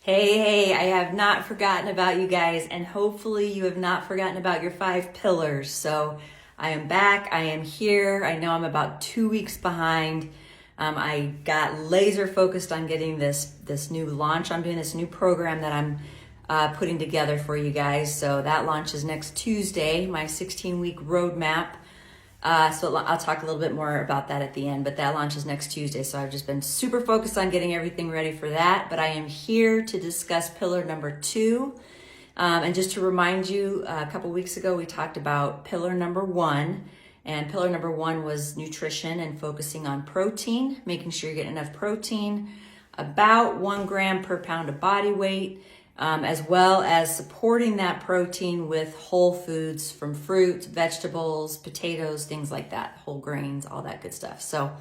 Hey, I have not forgotten about you guys, and hopefully you have not forgotten about your 5 pillars. So I am back, I am here. I know I'm about 2 weeks behind. I got laser focused on getting this new launch. I'm doing this new program that I'm putting together for you guys. So that launches next Tuesday, my 16-week roadmap. So I'll talk a little bit more about that at the end, but that launches next Tuesday. So I've just been super focused on getting everything ready for that. But I am here to discuss pillar number 2. And just to remind you, a couple weeks ago, we talked about pillar number 1. And pillar number 1 was nutrition and focusing on protein, making sure you're getting enough protein, about 1 gram per pound of body weight. As well as supporting that protein with whole foods from fruits, vegetables, potatoes, things like that, whole grains, all that good stuff. So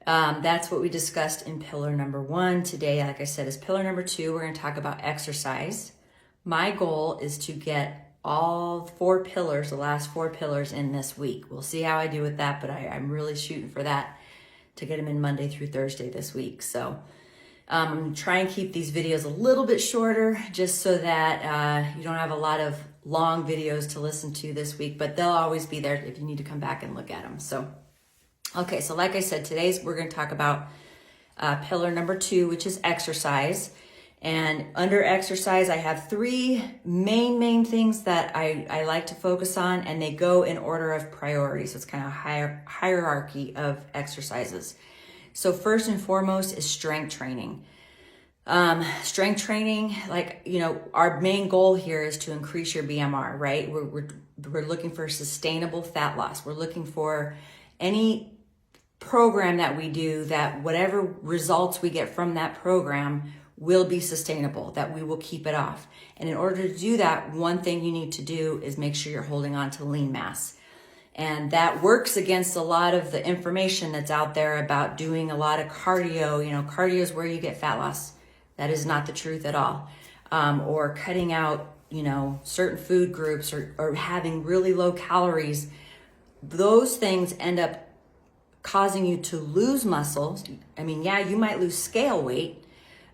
that's what we discussed in pillar number 1. Today, like I said, is pillar number 2. We're going to talk about exercise. My goal is to get all 4 pillars, the last 4 pillars in this week. We'll see how I do with that, but I'm really shooting for that to get them in Monday through Thursday this week. So try and keep these videos a little bit shorter just so that you don't have a lot of long videos to listen to this week, but they'll always be there if you need to come back and look at them. So, okay, so like I said, we're going to talk about pillar number 2, which is exercise. And under exercise, I have 3 main things that I like to focus on, and they go in order of priority. So it's kind of a hierarchy of exercises. So first and foremost is strength training. Strength training, our main goal here is to increase your BMR, right? We're looking for sustainable fat loss. We're looking for any program that we do that whatever results we get from that program will be sustainable, that we will keep it off. And in order to do that, one thing you need to do is make sure you're holding on to lean mass. And that works against a lot of the information that's out there about doing a lot of cardio. Cardio is where you get fat loss. That is not the truth at all. Or cutting out, certain food groups or having really low calories. Those things end up causing you to lose muscle. You might lose scale weight,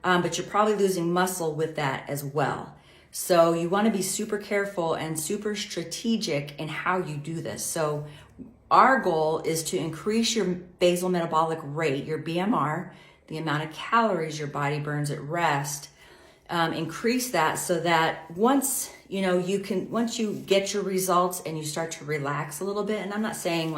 but you're probably losing muscle with that as well. So you want to be super careful and super strategic in how you do this. So our goal is to increase your basal metabolic rate, your BMR, the amount of calories your body burns at rest. Increase that so that once you get your results and you start to relax a little bit. And I'm not saying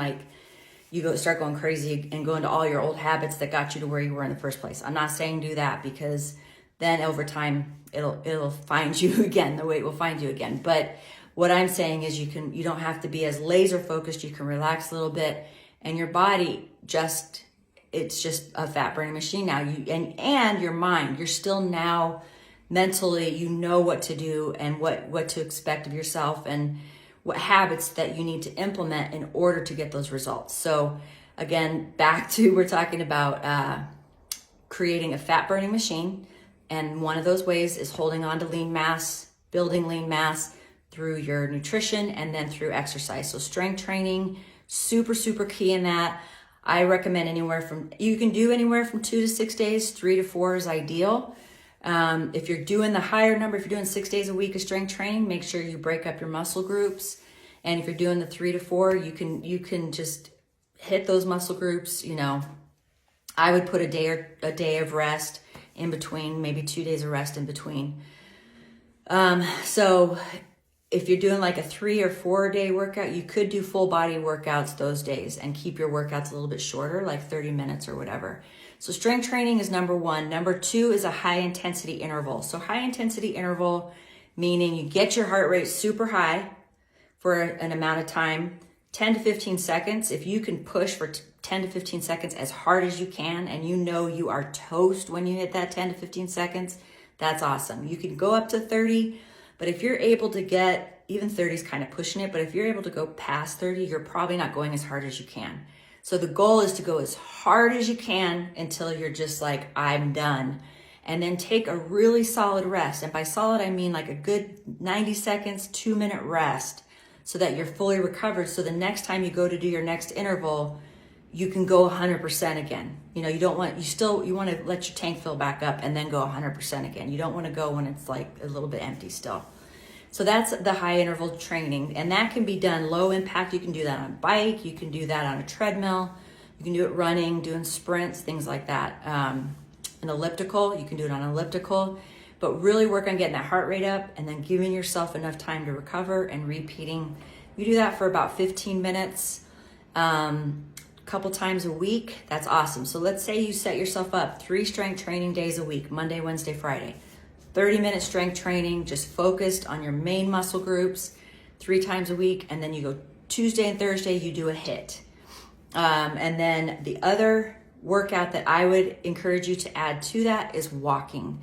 you start going crazy and go into all your old habits that got you to where you were in the first place. I'm not saying do that, because then over time it'll find you again. The weight will find you again. But what I'm saying is you don't have to be as laser focused. You can relax a little bit, and your body it's just a fat burning machine now. And your mind, you're still now mentally, you know what to do and what to expect of yourself and what habits that you need to implement in order to get those results. So again, we're talking about creating a fat burning machine. And one of those ways is holding on to lean mass, building lean mass through your nutrition and then through exercise. So strength training, super, super key in that. I recommend you can do anywhere from 2 to 6 days, 3 to 4 is ideal. If you're doing the higher number, if you're doing 6 days a week of strength training, make sure you break up your muscle groups. And if you're doing the 3 to 4, you can just hit those muscle groups. I would put a day of rest in between, maybe 2 days of rest in between. So if you're doing like a 3 or 4 day workout, you could do full body workouts those days and keep your workouts a little bit shorter, like 30 minutes or whatever. So strength training is number 1. Number 2 is a high intensity interval. So high intensity interval, meaning you get your heart rate super high for an amount of time, 10 to 15 seconds. If you can push for 10 to 15 seconds as hard as you can, and you are toast when you hit that 10 to 15 seconds, that's awesome. You can go up to 30, but if you're able to get, even 30 is kind of pushing it, but if you're able to go past 30, you're probably not going as hard as you can. So the goal is to go as hard as you can until you're just like, I'm done. And then take a really solid rest. And by solid, I mean like a good 90 seconds, 2-minute rest so that you're fully recovered. So the next time you go to do your next interval, you can go 100% again. You want to let your tank fill back up and then go 100% again. You don't want to go when it's like a little bit empty still. So that's the high interval training, and that can be done low impact. You can do that on a bike, you can do that on a treadmill, you can do it running, doing sprints, things like that. An elliptical, you can do it on an elliptical, but really work on getting that heart rate up and then giving yourself enough time to recover and repeating. You do that for about 15 minutes, a couple times a week. That's awesome. So let's say you set yourself up 3 strength training days a week, Monday, Wednesday, Friday. 30-minute strength training, just focused on your main muscle groups 3 times a week. And then you go Tuesday and Thursday, you do a HIIT. And then the other workout that I would encourage you to add to that is walking.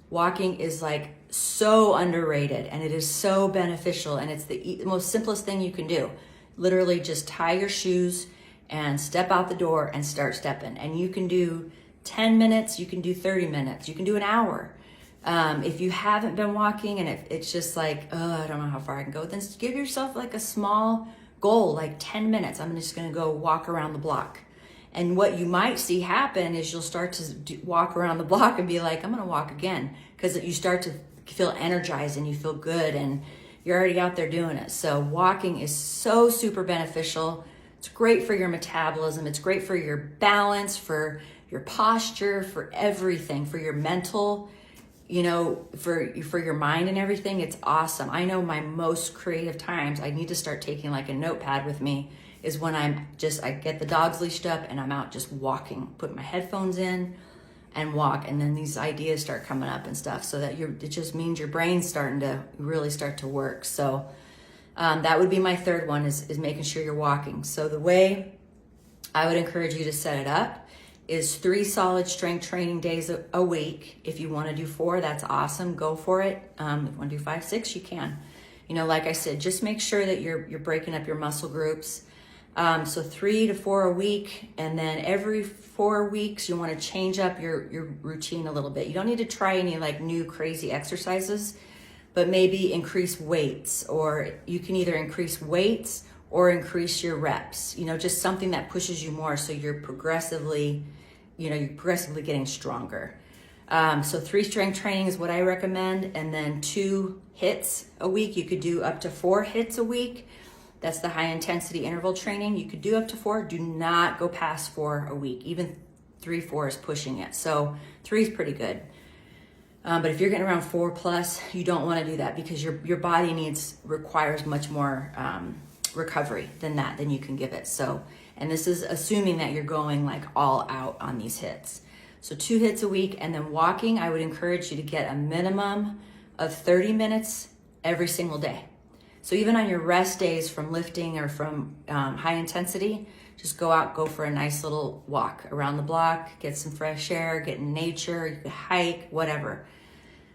Walking is like so underrated, and it is so beneficial, and it's the most simplest thing you can do. Literally just tie your shoes and step out the door and start stepping. And you can do 10 minutes, you can do 30 minutes, you can do an hour. If you haven't been walking and it's just like, oh, I don't know how far I can go, then give yourself like a small goal, like 10 minutes. I'm just going to go walk around the block. And what you might see happen is you'll start to walk around the block and be like, I'm going to walk again, because you start to feel energized and you feel good and you're already out there doing it. So walking is so super beneficial. It's great for your metabolism. It's great for your balance, for your posture, for everything, for your mental, for your mind and everything. It's awesome. I know my most creative times, I need to start taking like a notepad with me, is when I get the dogs leashed up and I'm out just walking, put my headphones in and walk. And then these ideas start coming up and stuff, so that it just means your brain's starting to really start to work. So that would be my third one, is making sure you're walking. So the way I would encourage you to set it up is 3 solid strength training days a week. If you want to do 4, that's awesome. Go for it. If you want to do 5, 6, you can. Like I said, just make sure that you're breaking up your muscle groups. So 3 to 4 a week, and then every 4 weeks you want to change up your routine a little bit. You don't need to try any like new crazy exercises, but maybe increase weights, or you can either increase weights or increase your reps, just something that pushes you more, so you're progressively getting stronger. So 3 strength training is what I recommend, and then 2 HIITs a week. You could do up to 4 HIITs a week. That's the high intensity interval training. You could do up to 4. Do not go past 4 a week. Even 3, 4 is pushing it. So 3 is pretty good. But if you're getting around 4 plus, you don't want to do that, because your body requires much more recovery than you can give it. So, and this is assuming that you're going like all out on these HIITs. So 2 HIITs a week, and then walking, I would encourage you to get a minimum of 30 minutes every single day. So even on your rest days from lifting or from high intensity, just go for a nice little walk around the block, get some fresh air, get in nature, you could hike, whatever.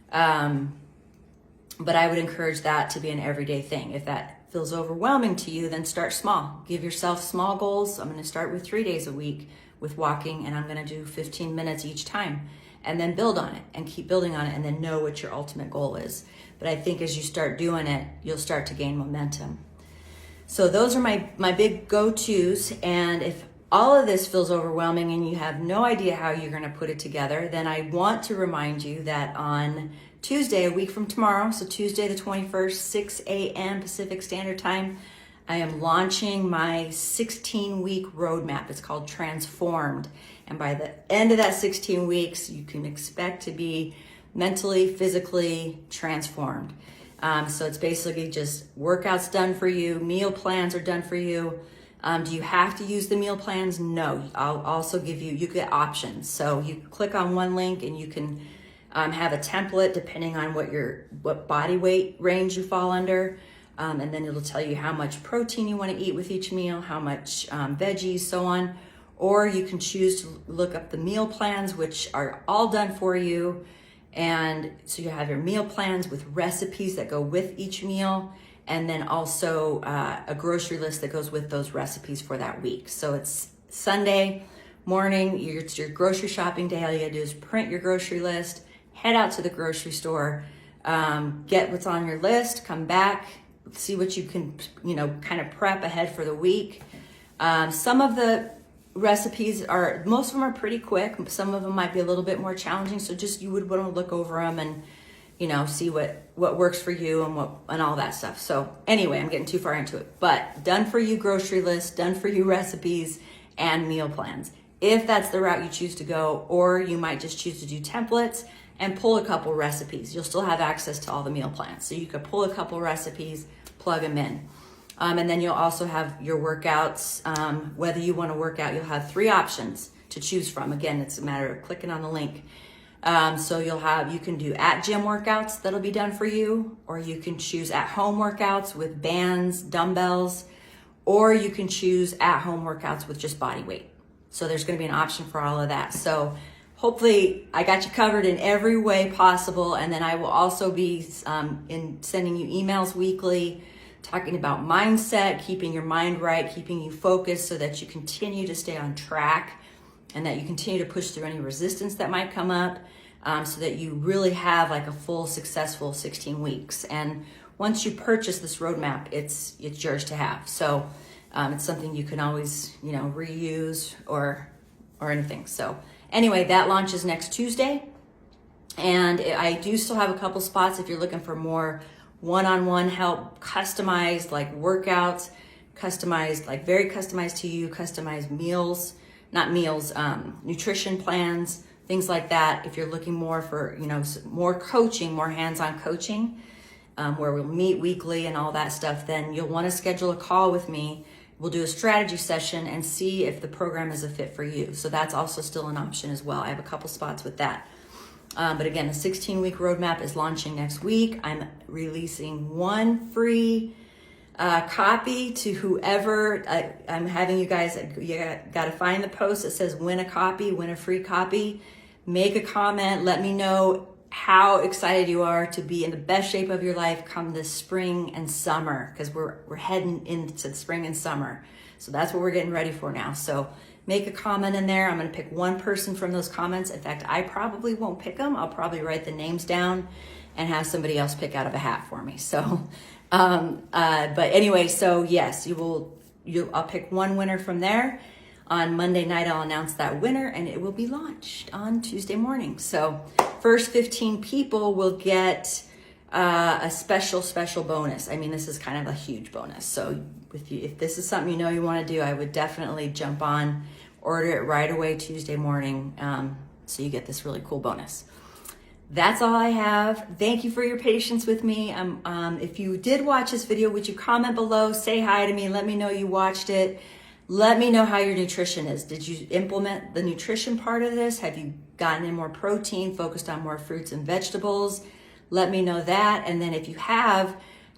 But I would encourage that to be an everyday thing. If that feels overwhelming to you, then start small. Give yourself small goals. I'm going to start with 3 days a week with walking, and I'm going to do 15 minutes each time, and then build on it and keep building on it, and then know what your ultimate goal is. But I think as you start doing it, you'll start to gain momentum. So those are my big go-tos. And if all of this feels overwhelming and you have no idea how you're going to put it together, then I want to remind you that on Tuesday, a week from tomorrow, so Tuesday the 21st, 6 a.m. Pacific Standard Time, I am launching my 16-week roadmap. It's called Transformed. And by the end of that 16 weeks, you can expect to be mentally, physically transformed. So it's basically just workouts done for you, meal plans are done for you. Do you have to use the meal plans? No, I'll also you get options. So you click on one link and you can have a template depending on what body weight range you fall under. And then it'll tell you how much protein you want to eat with each meal, how much veggies, so on. Or you can choose to look up the meal plans, which are all done for you. And so you have your meal plans with recipes that go with each meal, and then also a grocery list that goes with those recipes for that week. So it's Sunday morning, it's your grocery shopping day. All you gotta do is print your grocery list, head out to the grocery store, get what's on your list, come back, see what you can, kind of prep ahead for the week. Some of the recipes are, most of them are pretty quick. Some of them might be a little bit more challenging. So just, you would want to look over them and, you know, see what works for you and all that stuff. So anyway, I'm getting too far into it, but done for you grocery list, done for you recipes and meal plans. If that's the route you choose to go, or you might just choose to do templates and pull a couple recipes. You'll still have access to all the meal plans. So you could pull a couple recipes, plug them in. And then you'll also have your workouts. Whether you want to work out, you'll have 3 options to choose from. Again, it's a matter of clicking on the link. So you can do at gym workouts that'll be done for you, or you can choose at home workouts with bands, dumbbells, or you can choose at home workouts with just body weight. So there's going to be an option for all of that. So hopefully I got you covered in every way possible. And then I will also be sending you emails weekly, talking about mindset, keeping your mind right, keeping you focused so that you continue to stay on track and that you continue to push through any resistance that might come up, so that you really have like a full successful 16 weeks. And once you purchase this roadmap, it's yours to have. So it's something you can always, you know, reuse or anything. So anyway, that launches next Tuesday. And I do still have a couple spots if you're looking for more one-on-one help, customized like workouts, customized, like very customized to you, customized meals, not meals, nutrition plans, things like that. If you're looking more for, you know, more coaching, more hands-on coaching, where we'll meet weekly and all that stuff, then you'll want to schedule a call with me. We'll do a strategy session and see if the program is a fit for you. So that's also still an option as well. I have a couple spots with that. But again, the 16-week roadmap is launching next week. I'm releasing one free copy to whoever. I'm having you guys, you got to find the post that says win a copy, win a free copy. Make a comment. Let me know how excited you are to be in the best shape of your life come this spring and summer, because we're heading into the spring and summer. So that's what we're getting ready for now. So make a comment in there. I'm going to pick one person from those comments. In fact, I probably won't pick them. I'll probably write the names down and have somebody else pick out of a hat for me. So, but anyway, so yes, I'll pick one winner from there. On Monday night, I'll announce that winner and it will be launched on Tuesday morning. So first 15 people will get a special bonus. I mean, this is kind of a huge bonus. So if this is something you know you want to do, I would definitely jump on, order it right away Tuesday morning, so you get this really cool bonus. That's all I have. Thank you for your patience with me. If you did watch this video, would you comment below, say hi to me, let me know you watched it. Let me know how your nutrition is. Did you implement the nutrition part of this? Have you gotten in more protein, focused on more fruits and vegetables? Let me know that. And then if you have,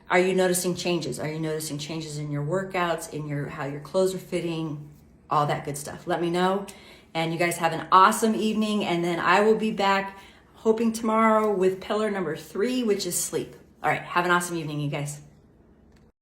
are you noticing changes? Are you noticing changes in your workouts, in how your clothes are fitting, all that good stuff? Let me know. And you guys have an awesome evening. And then I will be back hoping tomorrow with pillar number 3, which is sleep. All right. Have an awesome evening, you guys.